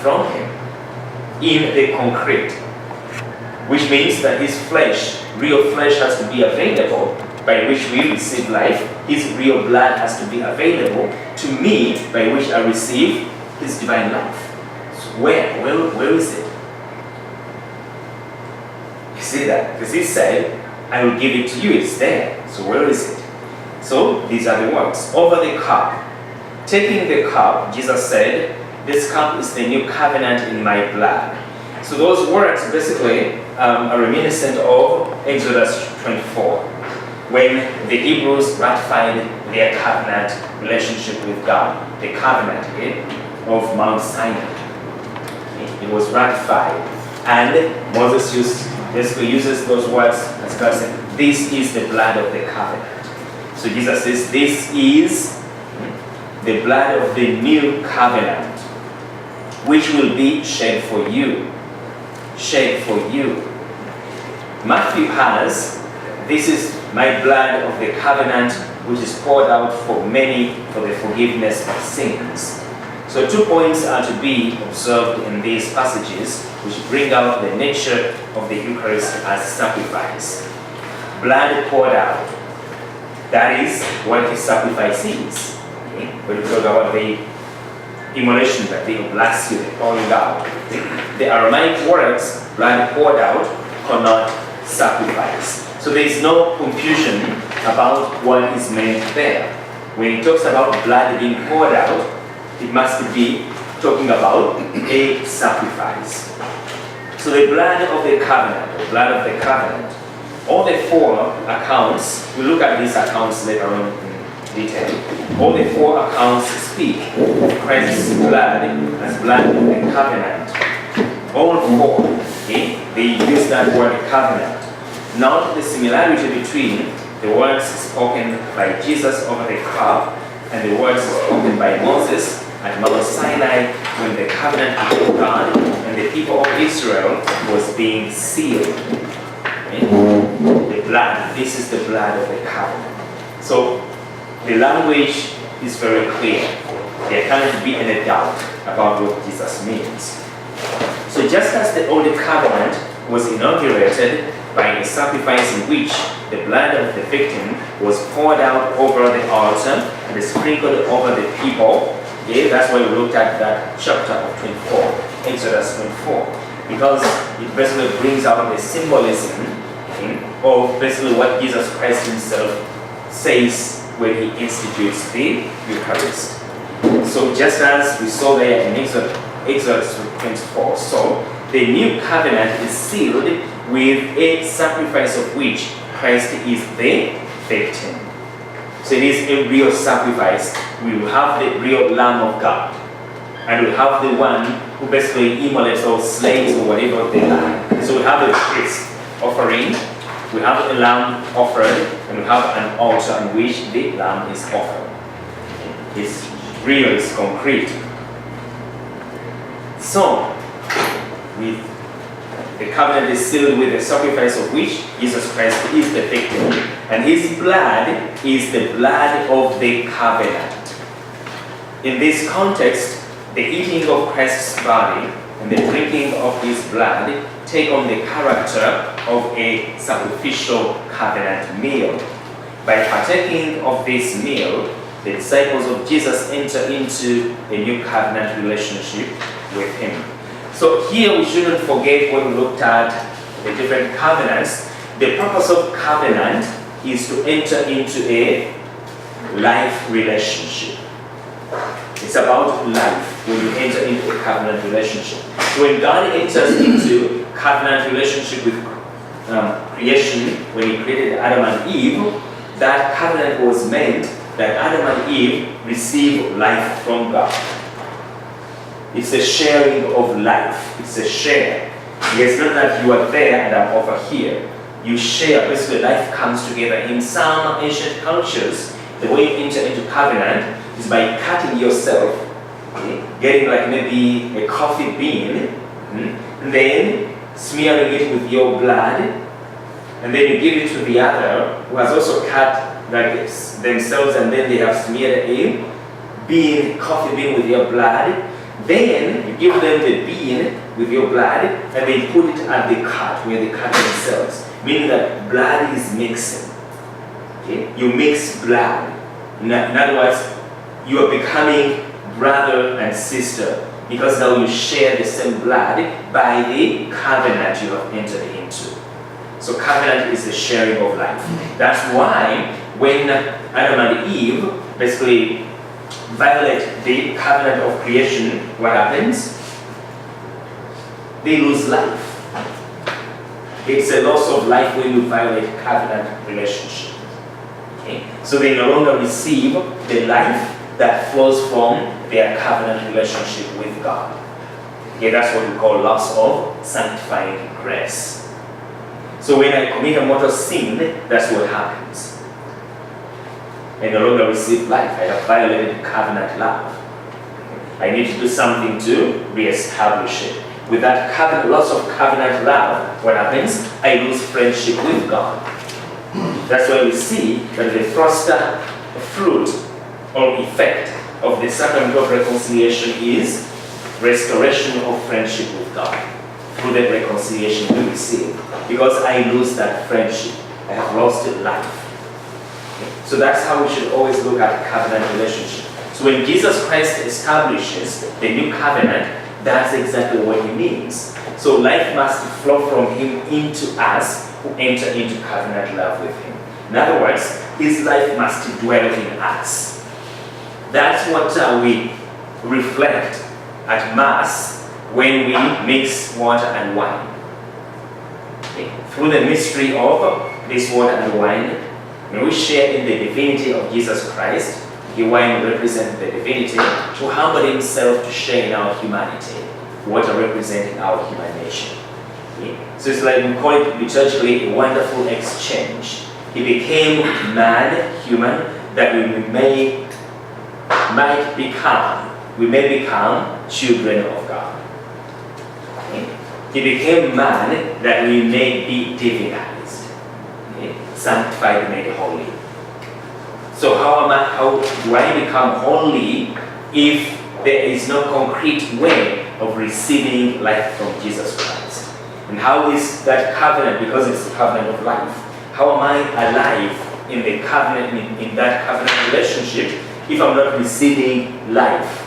from him in the concrete, which means that his flesh, real flesh, has to be available by which we receive life. His real blood has to be available to me by which I receive his divine life. So where is it? You see that? Because he said, I will give it to you. It's there. So where is it? So these are the words. Over the cup. Taking the cup, Jesus said, this cup is the new covenant in my blood. So those words basically are reminiscent of Exodus 24, when the Hebrews ratified their covenant relationship with God, the covenant of Mount Sinai. It was ratified, and Moses basically uses those words as God said, this is the blood of the covenant. So Jesus says, this is the blood of the new covenant, which will be shed for you. Shed for you. Matthew has, this is my blood of the covenant, which is poured out for many for the forgiveness of sins. So 2 points are to be observed in these passages, which bring out the nature of the Eucharist as sacrifice. Blood poured out. That is what his sacrifice is. Okay? When we talk about the immolation, that they bless you, the pouring out. The Aramaic words, blood poured out, connote sacrifice. So there is no confusion about what is meant there. When it talks about blood being poured out, it must be talking about a sacrifice. So the blood of the covenant, all the 4 accounts, we'll look at these accounts later on in detail. All the 4 accounts speak of Christ's blood as blood of the covenant. All 4, okay? They use that word covenant. Note the similarity between the words spoken by Jesus over the cup and the words spoken by Moses at Mount Sinai when the covenant between God and the people of Israel was being sealed. Okay? The blood, this is the blood of the covenant. So the language is very clear. There can't be any doubt about what Jesus means. So just as the Old Covenant was inaugurated by a sacrifice in which the blood of the victim was poured out over the altar and sprinkled over the people. Okay, that's why we looked at that chapter of 24, Exodus 24, because it basically brings out the symbolism of basically what Jesus Christ himself says when he institutes the Eucharist. So just as we saw there in Exodus 24, so the new covenant is sealed with a sacrifice of which Christ is the victim. So it is a real sacrifice. We will have the real Lamb of God, and we'll have the one who basically immolates or slays or whatever they are. So we have a priest offering, we have a lamb offered, and we have an altar in which the lamb is offered. It's real, it's concrete. So, the covenant is sealed with the sacrifice of which Jesus Christ is the victim, and his blood is the blood of the covenant. In this context, the eating of Christ's body and the drinking of his blood take on the character of a sacrificial covenant meal. By partaking of this meal, the disciples of Jesus enter into a new covenant relationship with him. So here we shouldn't forget when we looked at the different covenants. The purpose of covenant is to enter into a life relationship. It's about life when you enter into a covenant relationship. When God enters into covenant relationship with creation, when he created Adam and Eve, that covenant was meant that Adam and Eve receive life from God. It's a sharing of life. It's a share. It's not that you are there and I'm over here. You share. Basically, life comes together. In some ancient cultures, the way you enter into covenant is by cutting yourself, getting like maybe a coffee bean, and then smearing it with your blood, and then you give it to the other who has also cut like themselves, and then they have smeared a coffee bean with your blood. Then You give them the bean with your blood, and they put it at the cut, where they cut themselves. Meaning that blood is mixing. Okay? You mix blood. In other words, you are becoming brother and sister, because now you share the same blood by the covenant you have entered into. So covenant is the sharing of life. That's why when Adam and Eve basically violate the covenant of creation, what happens? They lose life. It's a loss of life when you violate covenant relationship. Okay? So they no longer receive the life that flows from their covenant relationship with God. Okay, that's what we call loss of sanctifying grace. So when I commit a mortal sin, that's what happens. I no longer receive life. I have violated covenant love. I need to do something to re-establish it. With that loss of covenant love, what happens? I lose friendship with God. That's why we see that the first fruit or effect of the sacrament of reconciliation is restoration of friendship with God through the reconciliation we receive. Because I lose that friendship, I have lost life. Okay. So that's how we should always look at covenant relationship. So when Jesus Christ establishes the new covenant, that's exactly what he means. So life must flow from him into us who enter into covenant love with him. In other words, his life must dwell in us. That's what we reflect at Mass when we mix water and wine. Okay. Through the mystery of this water and wine, when we share in the divinity of Jesus Christ, the wine represents the divinity, who humbled himself to share in our humanity, water representing our human nature. Okay. So it's like we call it liturgically a wonderful exchange. He became man, human, that we may become children of God. Okay. He became man that we may be divinized, okay. Sanctified, made holy. So how do I become holy if there is no concrete way of receiving life from Jesus Christ? And how is that covenant, because it's the covenant of life, how am I alive in the covenant, in that covenant relationship, if I'm not receiving life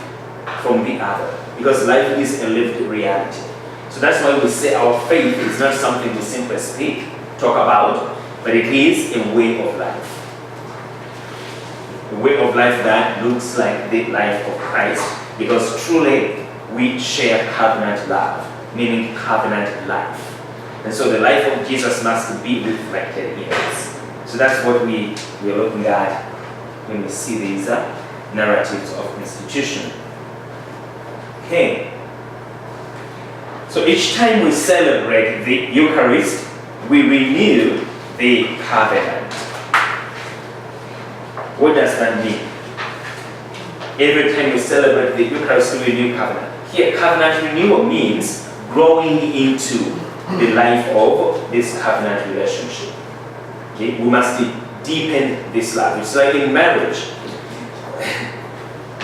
from the other? Because life is a lived reality. So that's why we say our faith is not something we simply talk about, but it is a way of life. A way of life that looks like the life of Christ, because truly we share covenant love, meaning covenant life. And so the life of Jesus must be reflected in us. So that's what we're looking at when we see these narratives of institution. Okay. So each time we celebrate the Eucharist, we renew the covenant. What does that mean? Every time we celebrate the Eucharist, we renew covenant. Here, covenant renewal means growing into the life of this covenant relationship. Okay? We must deepen this love. It's like in marriage.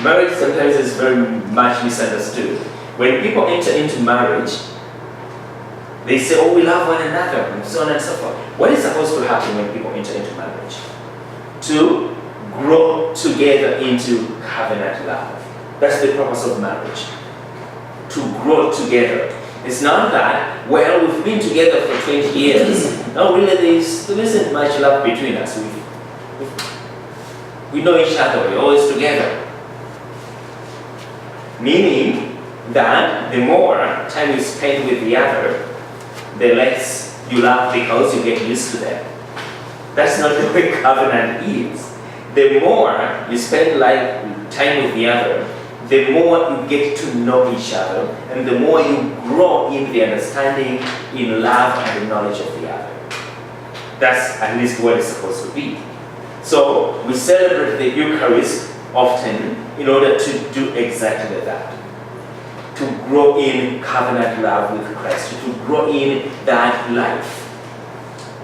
Marriage sometimes is very much misunderstood. When people enter into marriage, they say, oh, we love one another, and so on and so forth. What is supposed to happen when people enter into marriage? To grow together into covenant love. That's the purpose of marriage. To grow together. It's not that, well, we've been together for 20 years. No, really, there isn't much love between us. We know each other. We're always together. Meaning that the more time you spend with the other, the less you love because you get used to them. That's not the way covenant is. The more you spend time with the other, the more you get to know each other, and the more you grow in the understanding, in love, and the knowledge of the other. That's at least what it's supposed to be. So we celebrate the Eucharist often in order to do exactly that. To grow in covenant love with Christ, to grow in that life.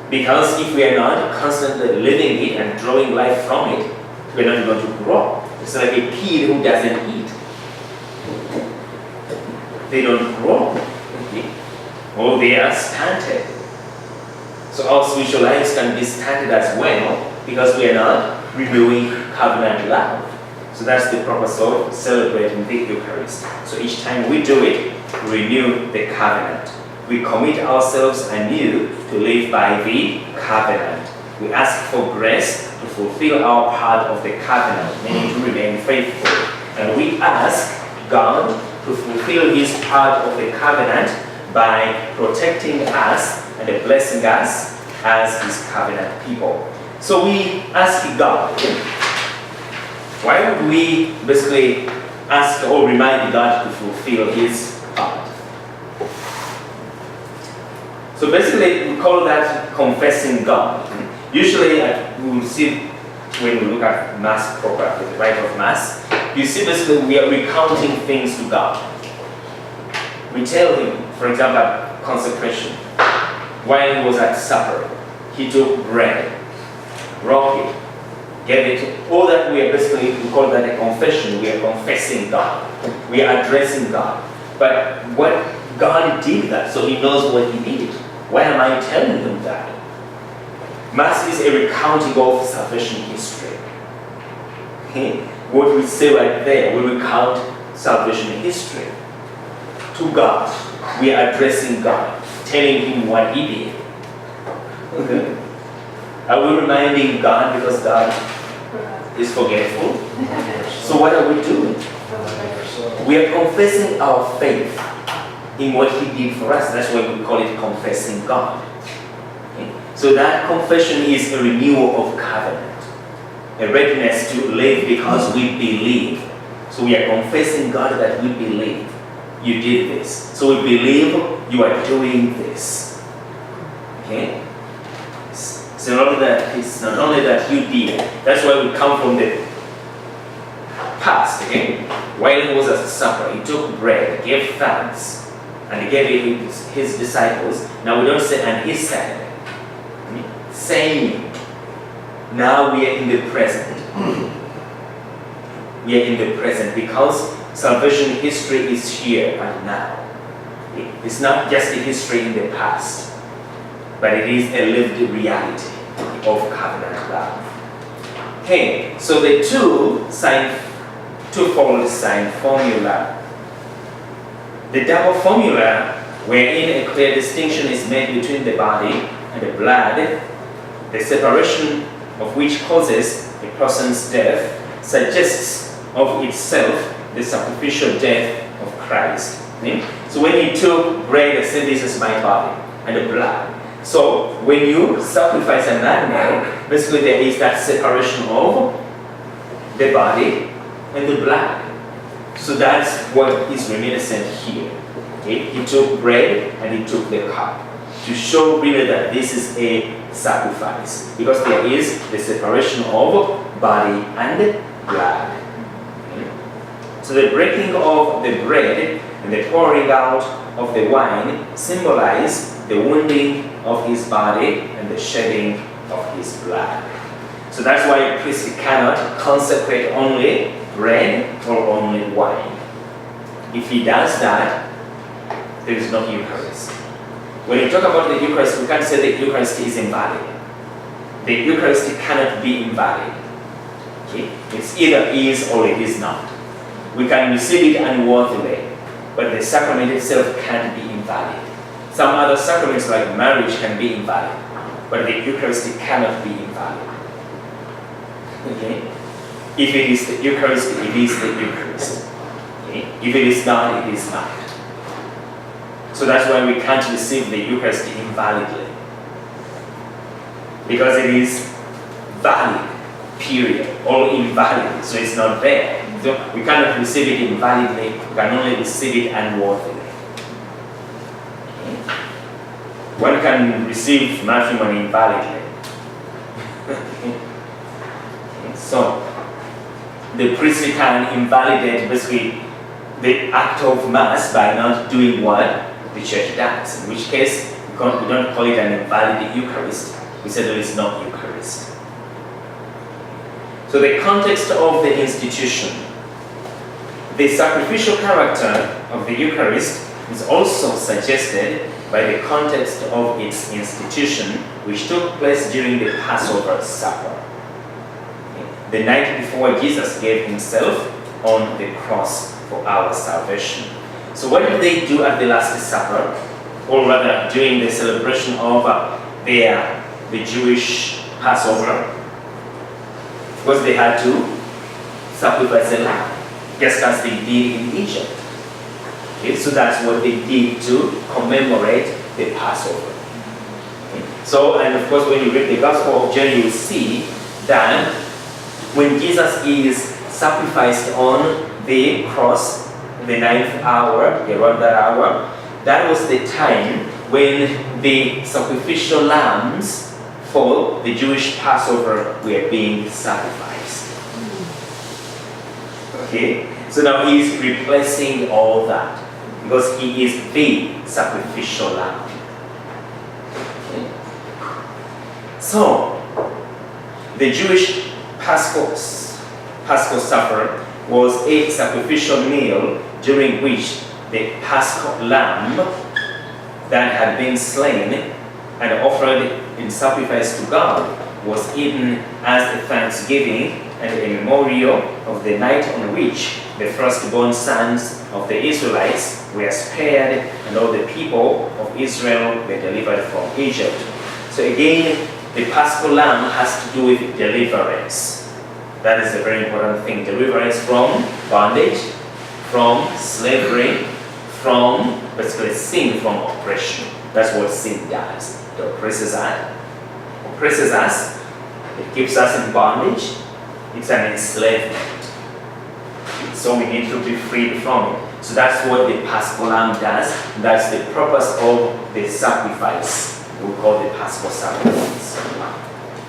Because if we are not constantly living it and drawing life from it, we're not going to grow. It's like a kid who doesn't eat. they don't grow. Okay? Or they are stunted. So our spiritual lives can be stunted as well because we are not renewing covenant love. So that's the purpose of celebrating the Eucharist. So each time we do it, we renew the covenant. We commit ourselves anew to live by the covenant. We ask for grace to fulfill our part of the covenant, meaning to remain faithful. And we ask God to fulfill his part of the covenant by protecting us and blessing us as his covenant people. So we ask God, why would we basically ask or remind God to fulfill his part? So basically we call that confessing God. Usually we will see when we look at Mass proper, the rite of Mass, you see basically we are recounting things to God. We tell him, for example, at consecration, while he was at supper, he took bread, broke it, gave it. All that we are basically, we call that a confession. We are confessing God. We are addressing God. But what God did that, so he knows what he did. Why am I telling him that? Mass is a recounting of salvation history. Okay? What we say right there, we recount salvation history to God. We are addressing God, telling him what he did. Okay? Are we reminding God because God is forgetful? So what are we doing? We are confessing our faith in what he did for us. That's why we call it confessing God. Okay? So that confession is a renewal of covenant, a readiness to live because we believe. So we are confessing God that we believe you did this. So we believe you are doing this. Okay? It's not only that you did. That's why we come from the past. Okay? While he was at supper, he took bread, gave thanks, and he gave it to his disciples. Now we don't say, and he said, saying, now we are in the present. We are in the present because salvation history is here and now. It's not just a history in the past, but it is a lived reality of covenant love. Okay, so the twofold sign formula. The double formula, wherein a clear distinction is made between the body and the blood, the separation of which causes a person's death, suggests of itself the sacrificial death of Christ. So when he took bread and said, this is my body and the blood. So when you sacrifice an animal, basically there is that separation of the body and the blood. So that's what is reminiscent here. Okay? He took bread and he took the cup to show really that this is a sacrifice, because there is the separation of body and blood. So the breaking of the bread and the pouring out of the wine symbolize the wounding of his body and the shedding of his blood. So that's why a priest cannot consecrate only bread or only wine. If he does that, there is no Eucharist. When you talk about the Eucharist, we can't say the Eucharist is invalid. The Eucharist cannot be invalid. Okay? It's either is or it is not. We can receive it unworthily, but the sacrament itself can't be invalid. Some other sacraments like marriage can be invalid, but the Eucharist cannot be invalid. Okay? If it is the Eucharist, it is the Eucharist. Okay? If it is not, it is not. So that's why we can't receive the Eucharist invalidly. Because it is valid, period, or invalid, so it's not there. So we cannot receive it invalidly, we can only receive it unworthily. Okay? One can receive matrimony invalidly. Okay? So the priest can invalidate basically the act of Mass by not doing what the church does, in which case we don't call it an invalid Eucharist, we say there is no Eucharist. So the context of the institution, the sacrificial character of the Eucharist is also suggested by the context of its institution, which took place during the Passover supper, the night before Jesus gave himself on the cross for our salvation. So what did they do at the Last Supper, or rather during the celebration of the Jewish Passover? Of course, they had to sacrifice a lamb, just as they did in Egypt. Okay, so that's what they did to commemorate the Passover. Okay. So, and of course, when you read the Gospel of John, you will see that when Jesus is sacrificed on the cross, the 9th hour, around that hour, that was the time when the sacrificial lambs for the Jewish Passover were being sacrificed. Okay, so now he is replacing all that because he is the sacrificial lamb. Okay. So, the Jewish Paschal supper was a sacrificial meal during which the Paschal lamb that had been slain and offered in sacrifice to God was eaten as a thanksgiving and a memorial of the night on which the firstborn sons of the Israelites were spared and all the people of Israel were delivered from Egypt. So again, the Paschal lamb has to do with deliverance. That is a very important thing. Deliverance from bondage, from slavery, from basically sin, from oppression. That's what sin does. It oppresses us, it keeps us in bondage, it's an enslavement. So we need to be freed from it. So that's what the Paschal lamb does. That's the purpose of the sacrifice. We call the Paschal sacrifice.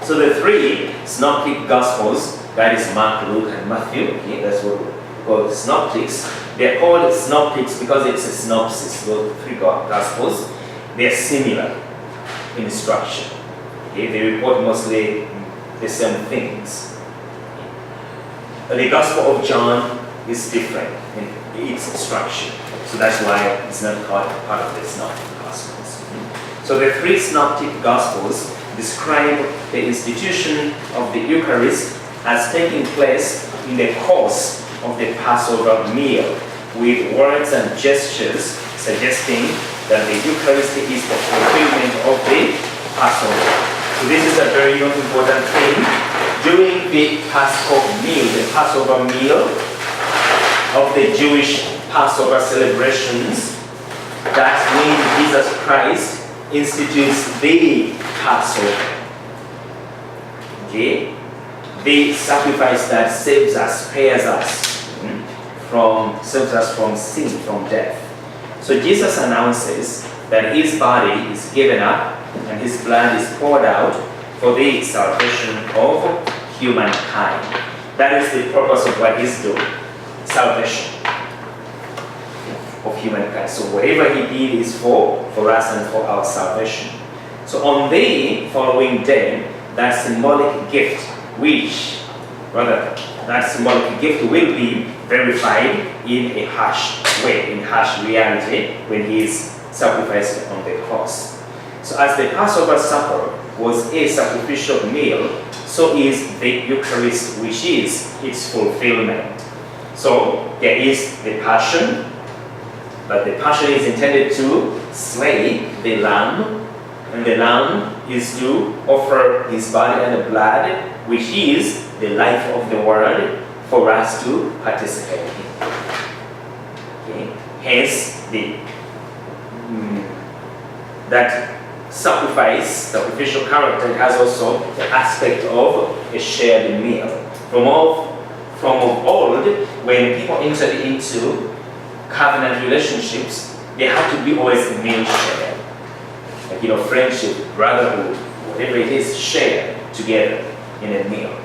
So the three synoptic gospels, that is Mark, Luke, and Matthew, okay, that's what we call the synoptics. They're called synoptics because it's a synopsis. Those three gospels, they're similar in structure. Okay, they report mostly the same things. The Gospel of John is different in its structure. So that's why it's not called part of the synoptic gospels. So the three synoptic gospels describe the institution of the Eucharist as taking place in the course of the Passover meal, with words and gestures suggesting that the Eucharist is the fulfillment of the Passover. So this is a very important thing. During the Paschal meal, the Passover meal of the Jewish Passover celebrations, that's when Jesus Christ institutes the Passover. Okay? The sacrifice that saves us, spares us saves us from sin, from death. So Jesus announces that his body is given up and his blood is poured out for the salvation of humankind. That is the purpose of what he's doing. Salvation of humankind. So whatever he did is for us and for our salvation. So on the following day, that symbolic gift will be verified in a harsh way, in harsh reality, when he is sacrificed on the cross. So as the Passover supper was a sacrificial meal, so is the Eucharist, which is its fulfillment. So there is the Passion, but the Passion is intended to slay the Lamb, and the Lamb is to offer his body and the blood, which is the life of the world, for us to participate in. Okay? Hence, that sacrificial character has also the aspect of a shared meal. From of old, when people entered into covenant relationships, there had to be always a meal shared. Like, friendship, brotherhood, whatever it is, shared together in a meal.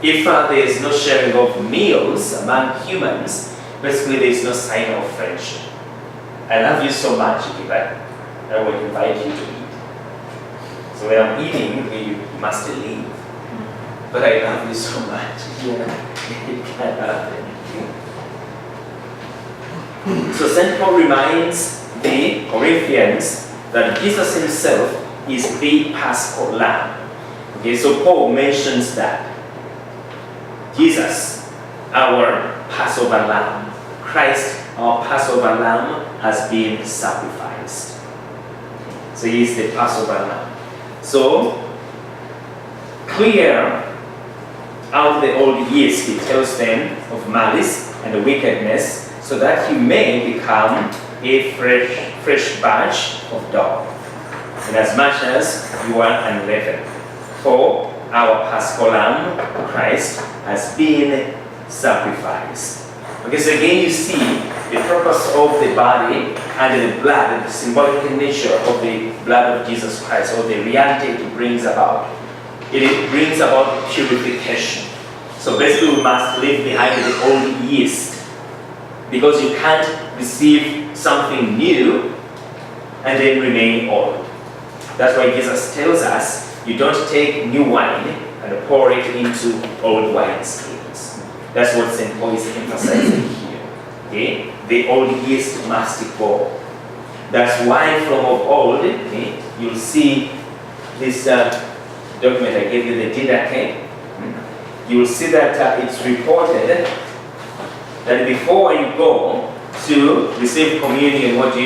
If there is no sharing of meals among humans, basically there is no sign of friendship. I love you so much, but I will invite you to eat. So when I'm eating, you must leave. But I love you so much. Yeah. It can't happen. So St. Paul reminds the Corinthians that Jesus himself is the Paschal Lamb. Okay, so Paul mentions that Jesus, our Passover Lamb, Christ, our Passover Lamb, has been sacrificed. So he is the Passover Lamb. So, clear out the old yeast, he tells them, of malice and wickedness, so that you may become a fresh batch of dough, inasmuch as you are unleavened. For our Paschal Lamb, Christ, has been sacrificed. Okay, so again you see the purpose of the body and the blood, the symbolic nature of the blood of Jesus Christ, or the reality it brings about. It brings about purification. So basically we must leave behind the old yeast, because you can't receive something new and then remain old. That's why Jesus tells us, you don't take new wine and pour it into old wineskins. That's what St. Paul is emphasizing here. Okay? The old yeast must go. That's why from of old, okay, you'll see this document I gave you, the Didache. You'll see that it's reported that before you go to receive communion, what do?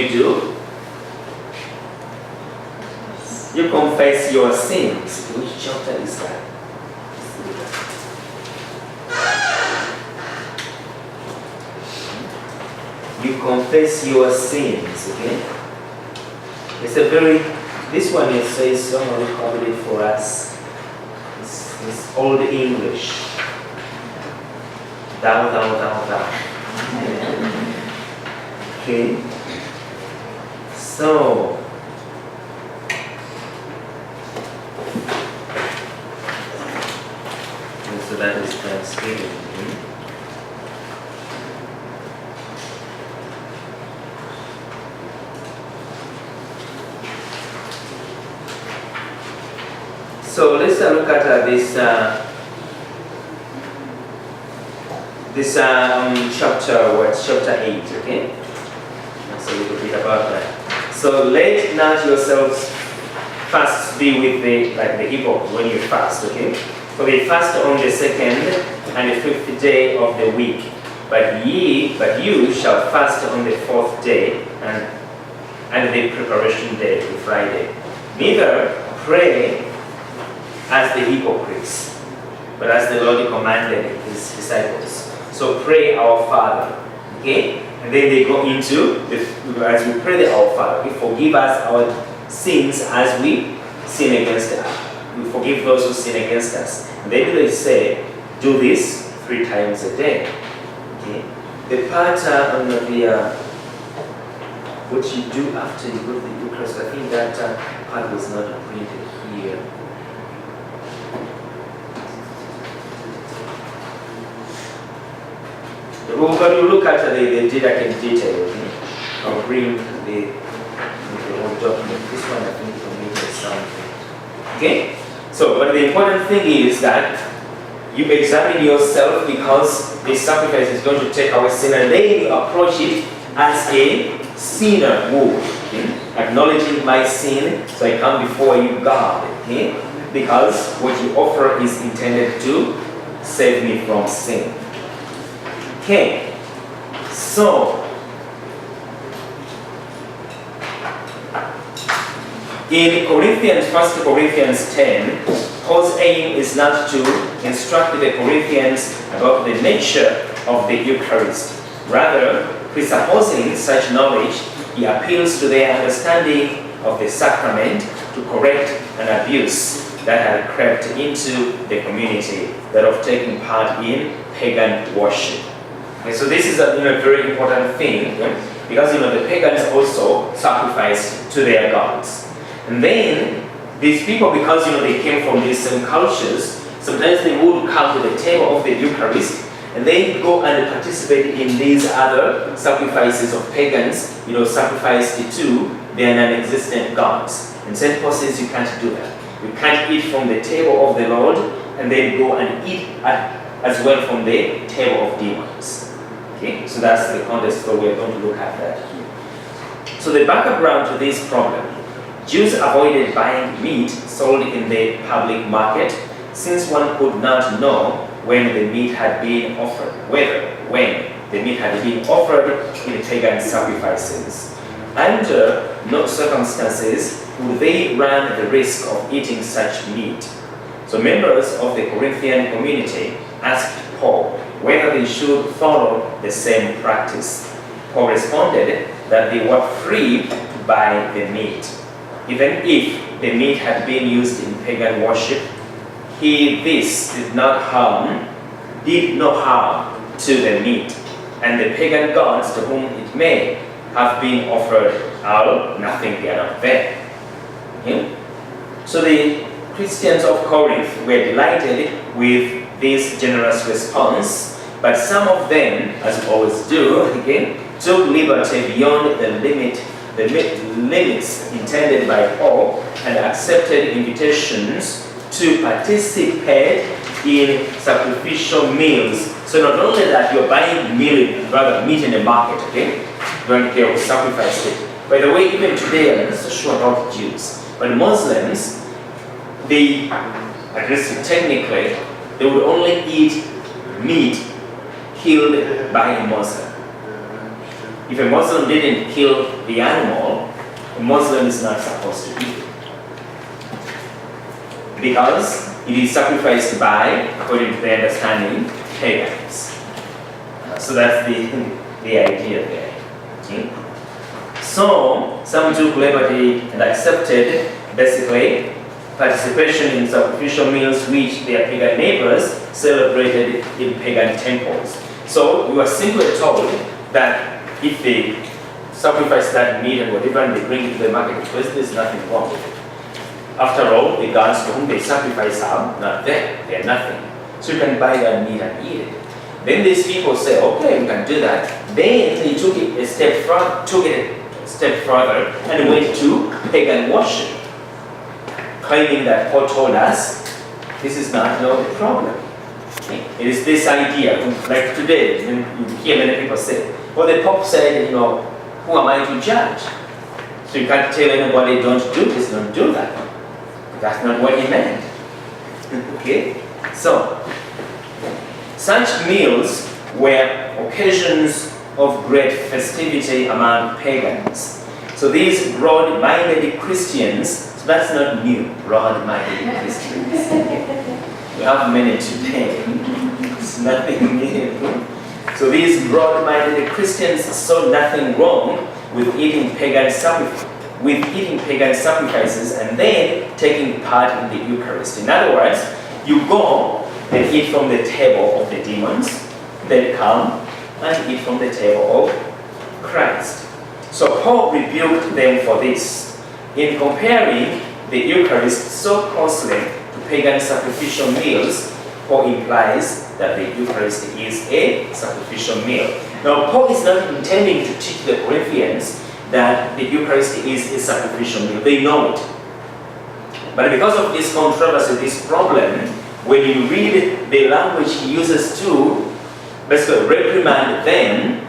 You confess your sins. Which chapter is that? You confess your sins, okay? It's a very, this one it says, somebody covered it for us. It's Old English. Thou. Okay? So, so that is translated. So let's look at this chapter 8, okay? That's a little bit about that. So let not yourselves fast be with the hypocrites when you fast, okay? For they fast on the 2nd and the 5th day of the week, but you shall fast on the 4th day and the preparation day, the Friday. Neither pray as the hypocrites, but as the Lord commanded his disciples. So pray our Father, okay? And then they go into, as we pray the Our Father, we forgive us our sins as we sin against us. We forgive those who sin against us. And then they say, do this 3 times a day. Okay? The part on what you do after you go to the Eucharist, I think that part was not printed here. When you look at the Didache in detail, okay? I'll bring the whole document. This one I think for me is something. Okay? So, but the important thing is that you examine yourself, because the sacrifice is going to take away sin, and then you approach it as a sinner would. Okay? Acknowledging my sin, so I come before you, God. Okay? Because what you offer is intended to save me from sin. Okay, so in 1 Corinthians 10, Paul's aim is not to instruct the Corinthians about the nature of the Eucharist. Rather, presupposing such knowledge, he appeals to their understanding of the sacrament to correct an abuse that had crept into the community, that of taking part in pagan worship. Okay, so this is a very important thing, because the pagans also sacrificed to their gods. And then these people, because they came from these same cultures, sometimes they would come to the table of the Eucharist and they go and participate in these other sacrifices of pagans, sacrificed to their non-existent gods. And St. Paul says you can't do that. You can't eat from the table of the Lord and then go and eat as well from the table of demons. Okay, so that's the context, so we're going to look at that here. So the background to this problem, Jews avoided buying meat sold in the public market since one could not know when the meat had been offered, when the meat had been offered in pagan sacrifices. Under no circumstances would they run the risk of eating such meat. So members of the Corinthian community asked Paul whether they should follow the same practice. Paul responded that they were free to buy the meat. Even if the meat had been used in pagan worship, this did no harm to the meat, and the pagan gods to whom it may have been offered are nothing, they are not there. Okay? So the Christians of Corinth were delighted with this generous response, but some of them, as we always do, again, took liberty beyond the limits intended by Paul and accepted invitations to participate in sacrificial meals. So not only that you're buying meat in the market, okay? Don't care who sacrificed it. By the way, even today, I'm not so sure about Jews, but Muslims, they, at least technically, they would only eat meat killed by a Muslim. If a Muslim didn't kill the animal, a Muslim is not supposed to eat it. Because it is sacrificed by, according to their understanding, pagans. So that's the idea there. Okay? So, some took liberty and accepted, basically, participation in sacrificial meals which their pagan neighbors celebrated in pagan temples. So, you are simply told that if they sacrifice that meat and whatever and they bring it to the marketplace, there's nothing wrong with it. After all, the gods to whom they sacrifice are not there, they are nothing. So you can buy that meat and eat it. Then these people say, okay, we can do that. Then they took it a step further and went to pagan worship, claiming that Paul told us this is not no problem. Okay? It is this idea, like today, you hear many people say, well, the Pope said, who am I to judge? So you can't tell anybody, don't do this, don't do that. That's not what he meant. Okay? So, such meals were occasions of great festivity among pagans. So these broad-minded Christians, so that's not new, broad-minded Christians. We have many today. It's nothing new. So these broad-minded Christians saw nothing wrong with eating pagan sacrifices and then taking part in the Eucharist. In other words, you go and eat from the table of the demons, then come and eat from the table of Christ. So Paul rebuked them for this. In comparing the Eucharist so closely to pagan sacrificial meals, Paul implies that the Eucharist is a sacrificial meal. Now, Paul is not intending to teach the Corinthians that the Eucharist is a sacrificial meal. They know it. But because of this controversy, this problem, when you read the language he uses to basically reprimand them,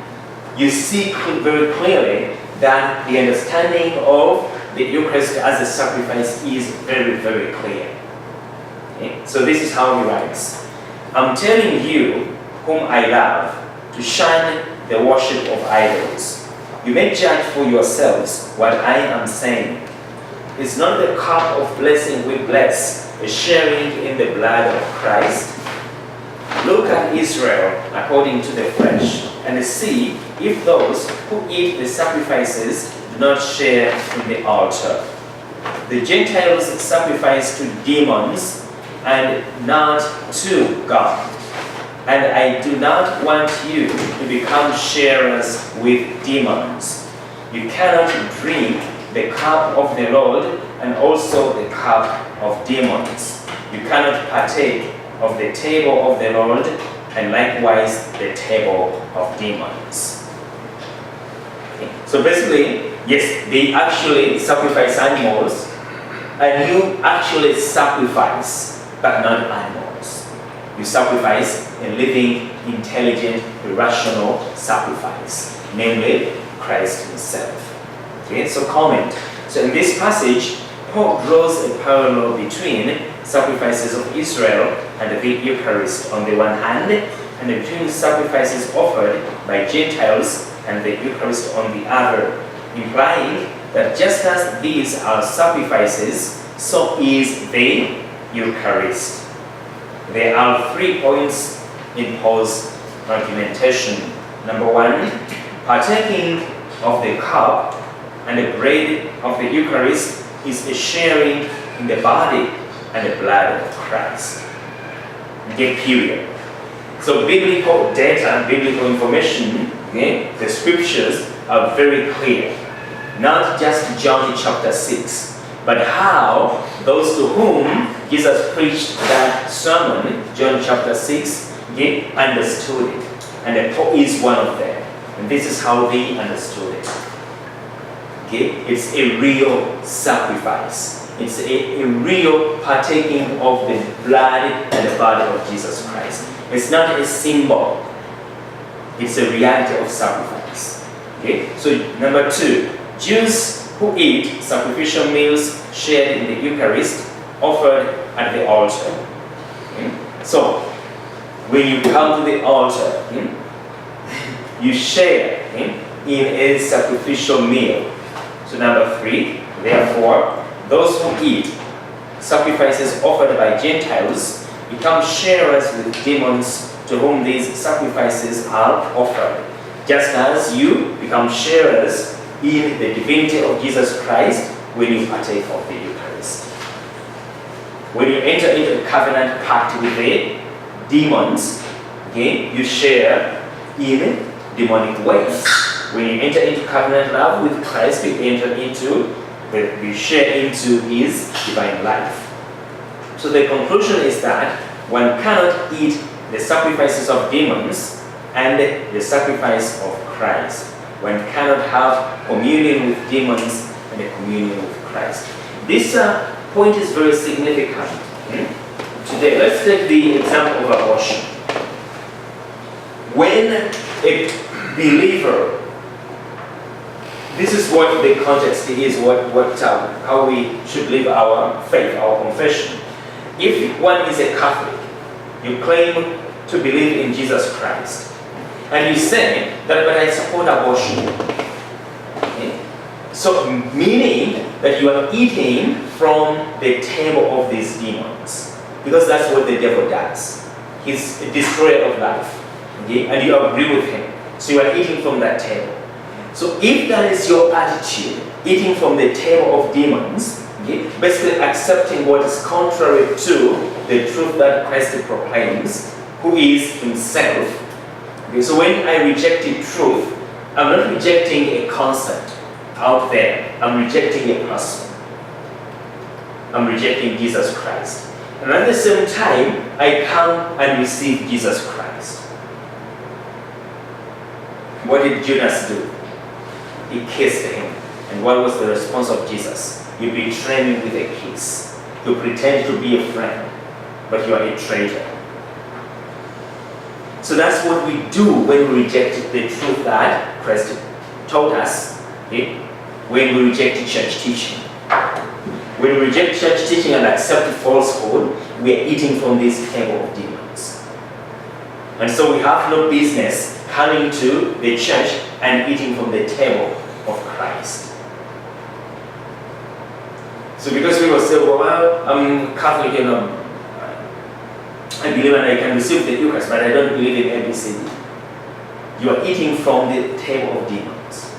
you see very clearly that the understanding of the Eucharist as a sacrifice is very, very clear. Okay? So this is how he writes. I'm telling you, whom I love, to shun the worship of idols. You may judge for yourselves what I am saying. Is not the cup of blessing we bless a sharing in the blood of Christ? Look at Israel according to the flesh, and see if those who eat the sacrifices do not share in the altar. The Gentiles sacrifice to demons and not to God. And I do not want you to become sharers with demons. You cannot drink the cup of the Lord and also the cup of demons. You cannot partake of the table of the Lord and likewise the table of demons. Okay. So basically, yes, they actually sacrifice animals, and you actually sacrifice, but not animals. You sacrifice a a living, intelligent, irrational sacrifice, namely Christ himself. Okay, so comment. So in this passage, Paul draws a parallel between sacrifices of Israel and the Eucharist on the one hand, and between sacrifices offered by Gentiles and the Eucharist on the other, implying that just as these are sacrifices, so is the Eucharist. There are 3 points in Paul's argumentation. Number 1, partaking of the cup and the bread of the Eucharist is a sharing in the body and the blood of Christ. Okay, period. So biblical data, biblical information, okay, the scriptures are very clear. Not just John chapter 6, but how those to whom Jesus preached that sermon, John chapter 6, okay, understood it. And Paul is one of them. And this is how they understood it. Okay? It's a real sacrifice. It's a real partaking of the blood and the body of Jesus Christ. It's not a symbol. It's a reality of sacrifice. Okay? So number 2, Jews who eat sacrificial meals shared in the Eucharist offered at the altar. Okay? So when you come to the altar, you share in a sacrificial meal. So number 3, therefore, those who eat sacrifices offered by Gentiles become sharers with demons to whom these sacrifices are offered, just as you become sharers in the divinity of Jesus Christ when you partake of the Eucharist. When you enter into a covenant pact with the demons, okay, you share in demonic ways. When you enter into covenant love with Christ, you share into his divine life. So the conclusion is that one cannot eat the sacrifices of demons and the sacrifice of Christ. One cannot have communion with demons and a communion with Christ. This point is very significant. Today, let's take the example of abortion. When a believer, this is what the context is, how we should live our faith, our confession. If one is a Catholic, you claim to believe in Jesus Christ, and you say that, but I support abortion. Okay? So, meaning that you are eating from the table of these demons, because that's what the devil does. He's a destroyer of life, okay? And you agree with him. So you are eating from that table. So if that is your attitude, eating from the table of demons, okay, basically accepting what is contrary to the truth that Christ proclaims, who is himself. Okay, so when I rejected truth, I'm not rejecting a concept out there. I'm rejecting a person. I'm rejecting Jesus Christ. And at the same time, I come and receive Jesus Christ. What did Judas do? He kissed him. And what was the response of Jesus? You betray me with a kiss. You pretend to be a friend, but you are a traitor. So that's what we do when we reject the truth that Christ taught us, okay? When we reject church teaching. When we reject church teaching and accept falsehood, we are eating from this table of demons. And so we have no business coming to the church and eating from the table of Christ. So because people say, well, I'm Catholic and I believe and I can receive the Eucharist, but I don't believe in ABCD. You are eating from the table of demons.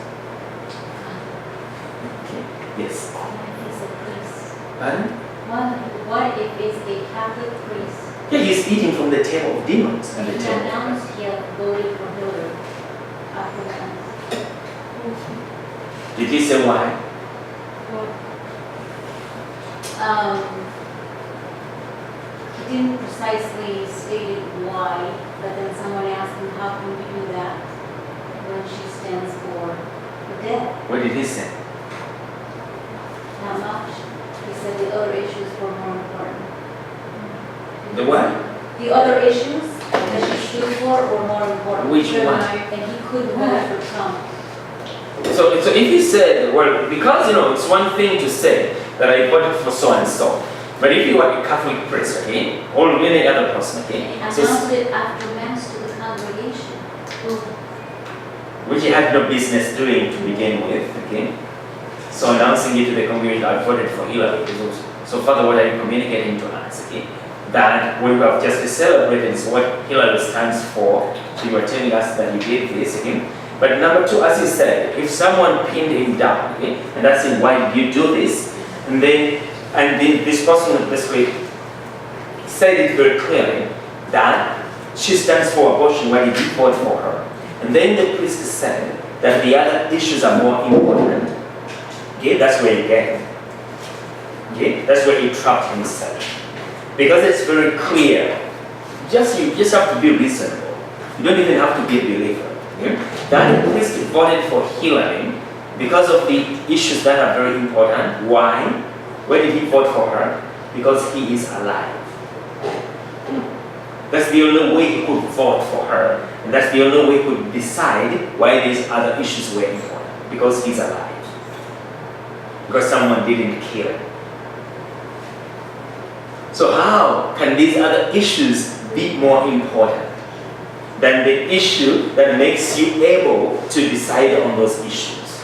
Okay. Yes? He's a priest. Pardon? What if it's a Catholic priest? Yeah, he's eating from the table of demons. And the He table. announced he had voted for Hillary after that. Did he say why? He didn't precisely state why, but then someone asked him, how can you do that when she stands for the dead? What did he say? Not much. He said the other issues were more important. The what? The other issues that she shoot for or more important? Which one? And he could vote for Trump. So if you said, well, because it's one thing to say that I voted for so and so, but if you are a Catholic priest, okay, or any other person, okay, Announced it after Mass to the congregation. Which he had no business doing to begin with, okay? So announcing it to the congregation, I voted for Hillary. So Father, what are you communicating to us, okay? That what we have just celebrated is what Hillary stands for. So you are telling us that you did this, okay? But number two, as you said, if someone pinned him down, okay, and asking why did you do this, and this person basically said it very clearly that she stands for abortion, why did you vote for her? And then the priest said that the other issues are more important. Okay, that's where he get. Okay, that's where he trapped himself. Because it's very clear. You just have to be reasonable. You don't even have to be a believer. Okay? That the priest voted for Hillary because of the issues that are very important. Why? Why did he vote for her? Because he is alive. That's the only way he could vote for her. And that's the only way he could decide why these other issues were important. Because he's alive. Because someone didn't kill him. So how can these other issues be more important than the issue that makes you able to decide on those issues?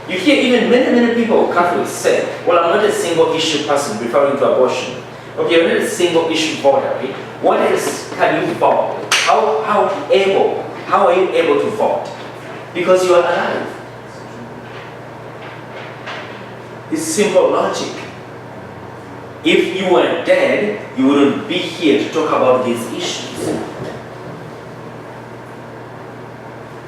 You hear even many people, Catholics, say, well, I'm not a single issue person referring to abortion. Okay, you're not a single issue voter. Okay? What else can you vote? How are you able to vote? Because you are alive. It's simple logic. If you were dead, you wouldn't be here to talk about these issues.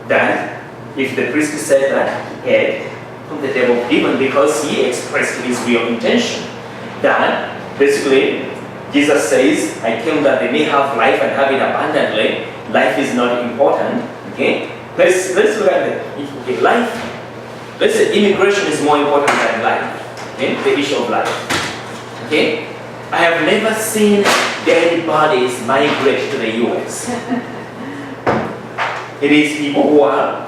That, if the priest said that, head from the devil, even because he expressed his real intention, that basically Jesus says, I came that they may have life and have it abundantly. Life is not important. Okay? Let's look at the life. Let's say immigration is more important than life. Okay? The issue of life. Okay? I have never seen dead bodies migrate to the US. It is people who are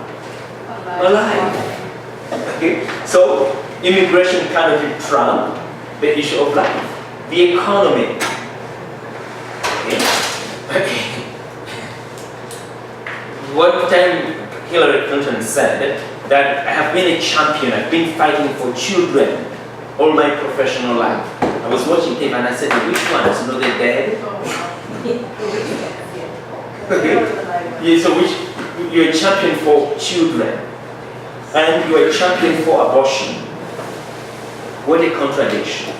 alive. Okay? So immigration cannot trump the issue of life. The economy. Okay. One time Hillary Clinton said that I have been a champion, I've been fighting for children all my professional life. I was watching tape and I said, which ones? You know, they're dead? Okay. Yeah, so you're a champion for children and you're a champion for abortion. What a contradiction.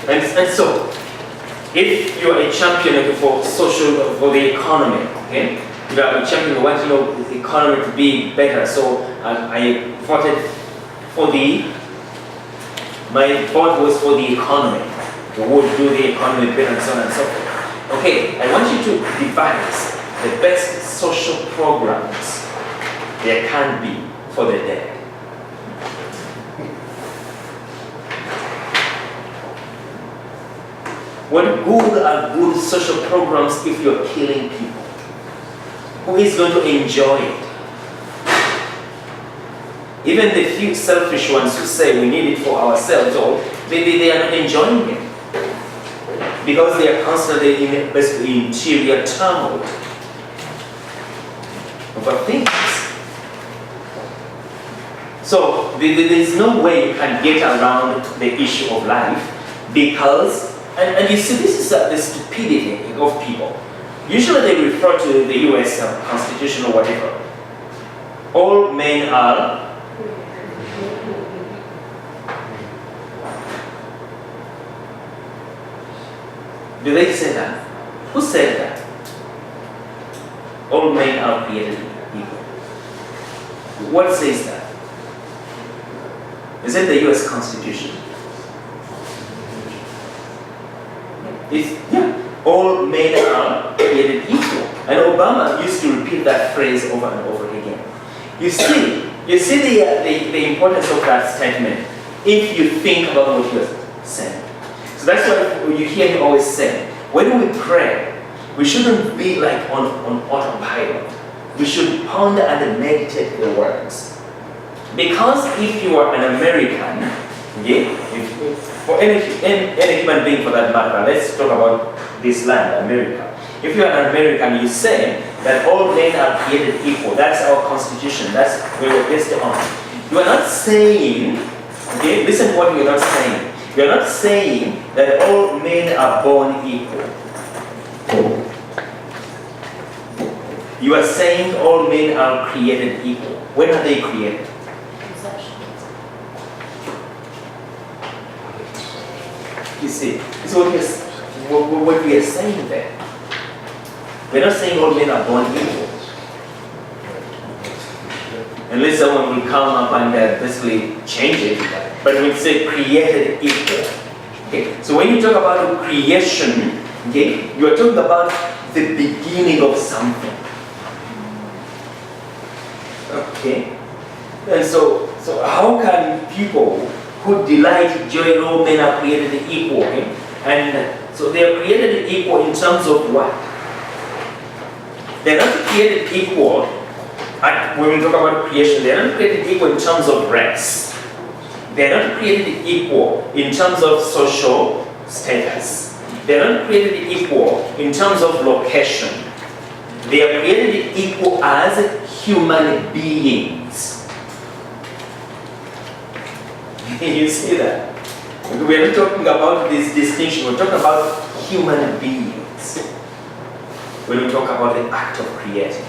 And so, if you are a champion for the economy, okay, you are a champion who wants the economy to be better. So I voted for my vote was for the economy. We would do the economy better and so on and so forth. Okay, I want you to devise the best social programs there can be for the dead. What good are good social programs if you're killing people? Who is going to enjoy it? Even the few selfish ones who say we need it for ourselves, or they are not enjoying it. Because they are constantly in basically interior turmoil over things. So there is no way you can get around the issue of life because and you see, this is the stupidity of people. Usually they refer to the US Constitution or whatever. All men are do they say that? Who said that? All men are created equal. What says that? Is it the US Constitution? All men are created equal. And Obama used to repeat that phrase over and over again. You see the importance of that statement if you think about what he was saying. So that's why you hear me always say, when we pray, we shouldn't be like on autopilot. We should ponder and meditate the words. Because if you are an American, for any human being for that matter, let's talk about this land, America. If you are an American, you say that all men are created equal. That's our constitution. That's where we're based on. You are not saying, listen to what you're not saying. You're not saying that all men are born equal. You are saying all men are created equal. When are they created? Conception. You see, this is what we are saying there. We're not saying all men are born equal. Unless someone will come up and basically change it, but we say created equal. Okay? So when you talk about creation, you are talking about the beginning of something. Okay? And so how can people who delight joy all men are created equal? Okay? And so they are created equal in terms of what? They're not created equal, when we talk about creation, they're not created equal in terms of race. They're not created equal in terms of social status. They're not created equal in terms of location. They are created equal as human beings. You see that? We're not talking about this distinction, we're talking about human beings when we talk about the act of creating.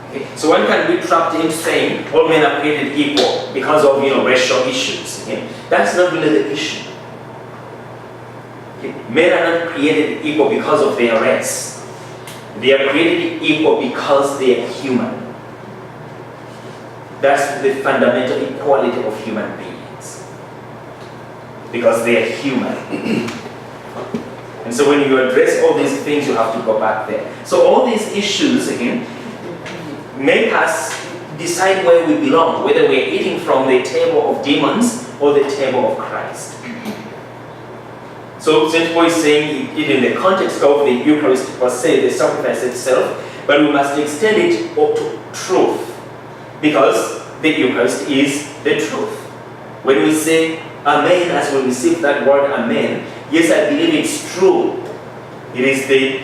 Okay. So one can be trapped into saying all men are created equal because of racial issues. Okay. That's not really the issue. Okay. Men are not created equal because of their race. They are created equal because they are human. That's the fundamental equality of human beings. Because they are human. And so when you address all these things, you have to go back there. So all these issues, again, make us decide where we belong, whether we're eating from the table of demons or the table of Christ. So St. Paul is saying it in the context of the Eucharist, per se, the sacrifice itself, but we must extend it to truth, because the Eucharist is the truth. When we say Amen, as we receive that word Amen, yes, I believe it's true. It is the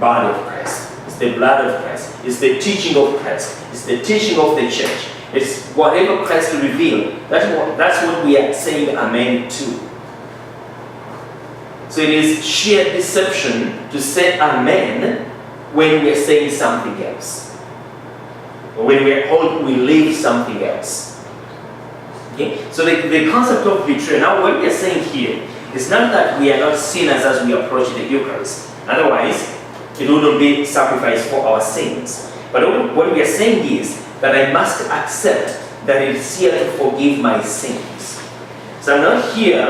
body of Christ. It's the blood of Christ. It's the teaching of Christ. It's the teaching of the church. It's whatever Christ revealed. That's what we are saying Amen to. So it is sheer deception to say Amen when we are saying something else. Or when we are told we leave something else. Okay? So the concept of betrayal, now what we are saying here, it's not that we are not sinners as we approach the Eucharist. Otherwise, it wouldn't be sacrifice for our sins. But what we are saying is that I must accept that it is here to forgive my sins. So I'm not here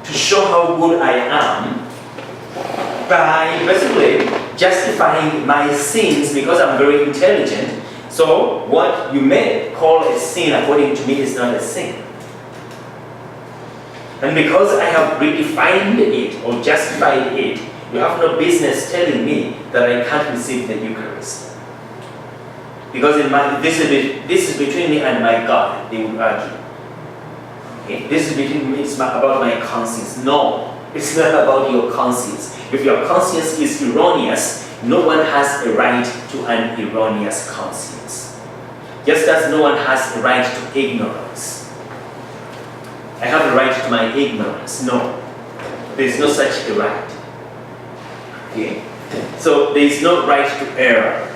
to show how good I am by basically justifying my sins because I'm very intelligent. So what you may call a sin according to me is not a sin. And because I have redefined it or justified it, you have no business telling me that I can't receive the Eucharist. Because this is between me and my God, they would argue. Okay? This is between me, it's about my conscience. No, it's not about your conscience. If your conscience is erroneous, no one has a right to an erroneous conscience. Just as no one has a right to ignorance. I have a right to my ignorance. No, there is no such a right. Okay? So there is no right to error.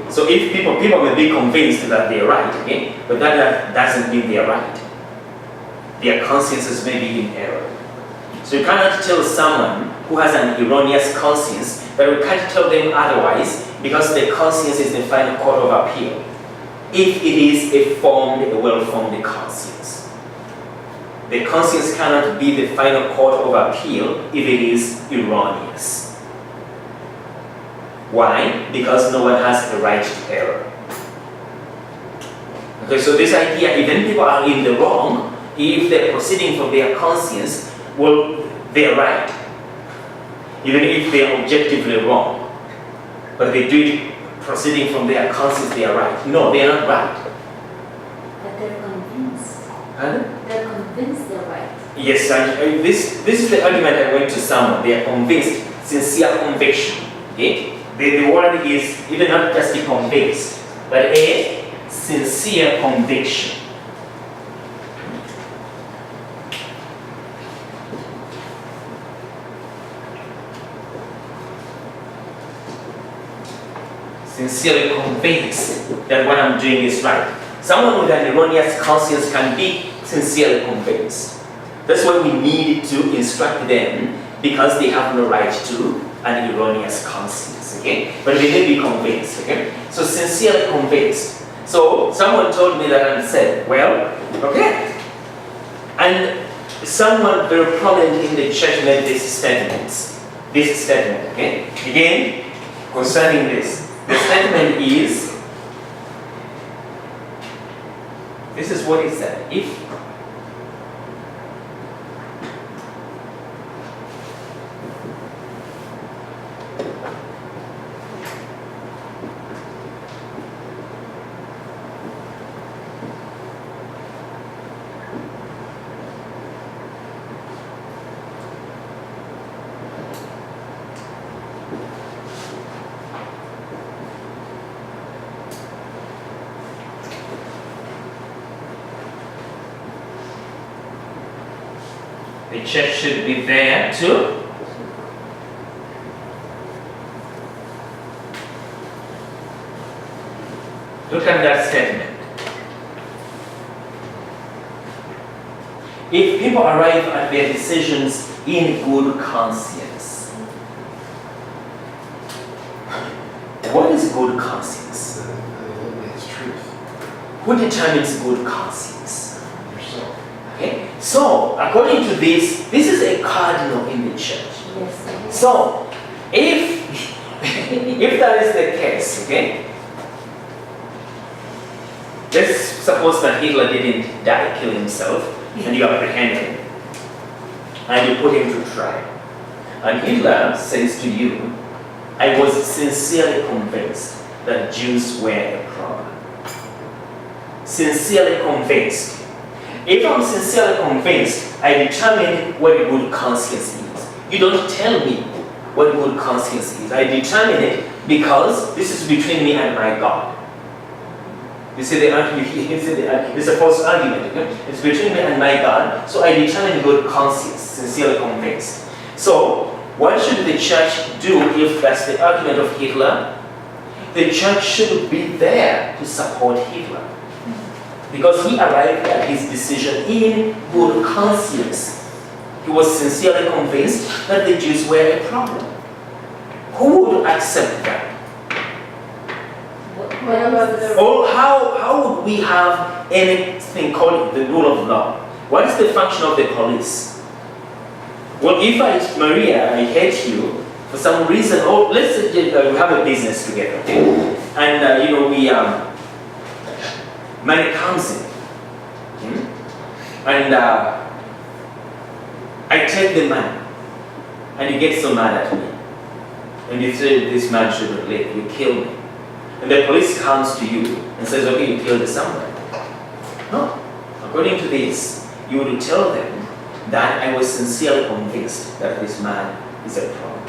So if people may be convinced that they are right, okay? But that doesn't mean they are right. Their consciences may be in error. So you cannot tell someone who has an erroneous conscience that we can't tell them otherwise because their conscience is the final court of appeal. If it is a well-formed conscience. The conscience cannot be the final court of appeal if it is erroneous. Why? Because no one has a right to error. Okay, so this idea, even people are in the wrong, if they're proceeding from their conscience, well, they're right. Even if they're objectively wrong. But they do it proceeding from their conscience, they are right. No, they are not right. But they're convinced. Pardon? They're convinced they're right. Yes, this is the argument I went to someone. They are convinced, sincere conviction. Okay? The word is even not just be convinced, but a sincere conviction. Sincerely convinced that what I'm doing is right. Someone with an erroneous conscience can be sincerely convinced. That's why we need to instruct them, because they have no right to an erroneous conscience. Okay? But they need to be convinced. Okay? So sincerely convinced. So someone told me that and said, well, okay. And someone very prominent in the church made this statement. Okay? Again, concerning this. The statement is, this is what he said. If the church should be there to look at that statement. If people arrive at their decisions in good conscience, what is good conscience? It's truth. Who determines good conscience? Yourself. Okay? So, according to this is a cardinal in the church. Yes. So, if that is the case, okay, let's suppose that Hitler didn't die, kill himself, and you apprehend him, and you put him to trial. And Hitler says to you, I was sincerely convinced that Jews were a problem. Sincerely convinced. If I'm sincerely convinced, I determine what a good conscience is. You don't tell me what good conscience is. I determine it because this is between me and my God. You see the argument? It's a false argument. Okay? It's between me and my God, so I determine good conscience, sincerely convinced. So, what should the church do if that's the argument of Hitler? The church should be there to support Hitler. Because he arrived at his decision in good conscience. He was sincerely convinced that the Jews were a problem. Who would accept that? What about the Or how would we have anything called the rule of law? What is the function of the police? Well, if Maria, I hate you for some reason, or let's say we have a business together, okay? And we money comes in, and I take the money, and you get so mad at me, and you say this man shouldn't live, you kill me, and the police comes to you and says, okay, you killed someone. No, according to this, you would tell them that I was sincerely convinced that this man is a problem.